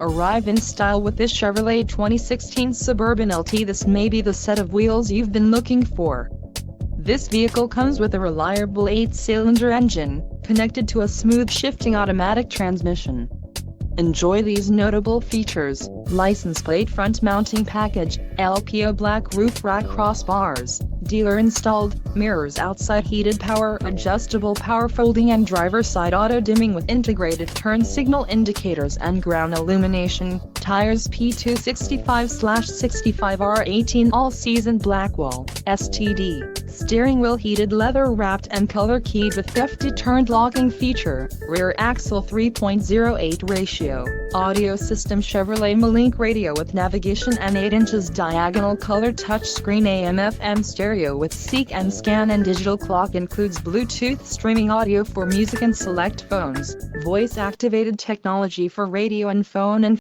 Arrive in style with this Chevrolet 2016 Suburban LT. This may be the set of wheels you've been looking for. This vehicle comes with a reliable 8-cylinder engine, connected to a smooth shifting automatic transmission. Enjoy these notable features: license plate front mounting package, LPO black roof rack crossbars, dealer installed, mirrors outside, heated power adjustable power folding and driver side auto dimming with integrated turn signal indicators and ground illumination, tires P265/65R18 all-season Blackwall, STD, steering wheel heated leather wrapped and color keyed with theft deterrent locking feature, rear axle 3.08 ratio, audio system Chevrolet Malink radio with navigation and 8 inches diagonal color touchscreen AM/FM stereo with seek and scan and digital clock, includes Bluetooth streaming audio for music and select phones, voice activated technology for radio and phone and